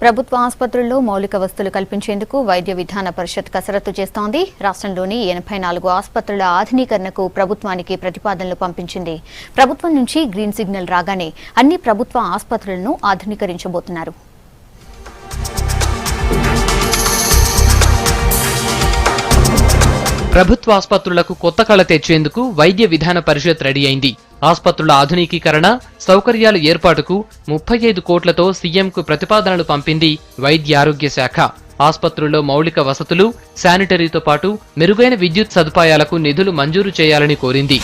ప్రభుత్వ ఆసుపత్రుల్లో మౌలిక వసతులు కల్పించేందుకు వైద్య విధాన పరిషత్ కసరత్తు చేస్తోంది. రాష్ట్రంలోని 84 ఆసుపత్రుల ఆధునీకరణకు ప్రభుత్వానికి ప్రతిపాదనలు పంపించింది. ప్రభుత్వం నుంచి గ్రీన్ సిగ్నల్ రాగానే అన్ని ప్రభుత్వ ఆసుపత్రులను ఆధునీకరించబోతున్నారు. ప్రభుత్వ ఆసుపత్రులకు కొత్త కళ తెచ్చేందుకు వైద్య విధాన పరిషత్ రెడీ అయింది. ఆసుపత్రుల ఆధునీకరణ, సౌకర్యాల ఏర్పాటుకు 35 కోట్లతో సీఎంకు ప్రతిపాదనలు పంపింది వైద్య ఆరోగ్య శాఖ. ఆసుపత్రుల్లో మౌలిక వసతులు, శానిటరీతో పాటు మెరుగైన విద్యుత్ సదుపాయాలకు నిధులు మంజూరు చేయాలని కోరింది.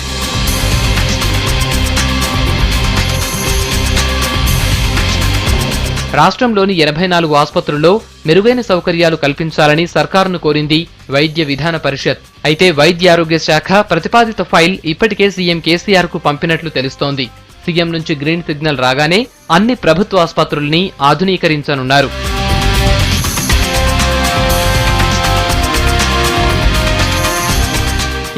రాష్ట్రంలోని 84 ఆసుపత్రుల్లో మెరుగైన సౌకర్యాలు కల్పించాలని సర్కారును కోరింది వైద్య విధాన పరిషత్. అయితే వైద్య ఆరోగ్య శాఖ ప్రతిపాదిత ఫైల్ ఇప్పటికే సీఎం కేసీఆర్ కు పంపినట్లు తెలుస్తోంది. సీఎం నుంచి గ్రీన్ సిగ్నల్ రాగానే అన్ని ప్రభుత్వ ఆసుపత్రుల్ని ఆధునీకరించనున్నారు.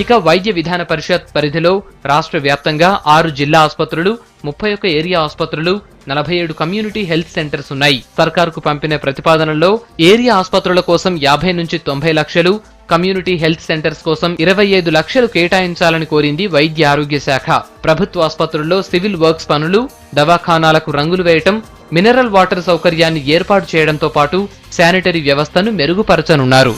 ఇక వైద్య విధాన పరిషత్ పరిధిలో రాష్ట్ర వ్యాప్తంగా 6 జిల్లా ఆసుపత్రులు, 31 ఏరియా ఆసుపత్రులు, 47 కమ్యూనిటీ హెల్త్ సెంటర్స్ ఉన్నాయి. సర్కారుకు పంపిన ప్రతిపాదనల్లో ఏరియా ఆసుపత్రుల కోసం 50 నుంచి 90 లక్షలు, కమ్యూనిటీ హెల్త్ సెంటర్స్ కోసం 25 లక్షలు కేటాయించాలని కోరింది వైద్య ఆరోగ్య శాఖ. ప్రభుత్వ ఆసుపత్రుల్లో సివిల్ వర్క్స్ పనులు, దవాఖానాలకు రంగులు వేయటం, మినరల్ వాటర్ సౌకర్యాన్ని ఏర్పాటు చేయడంతో పాటు శానిటరీ వ్యవస్థను మెరుగుపరచనున్నారు.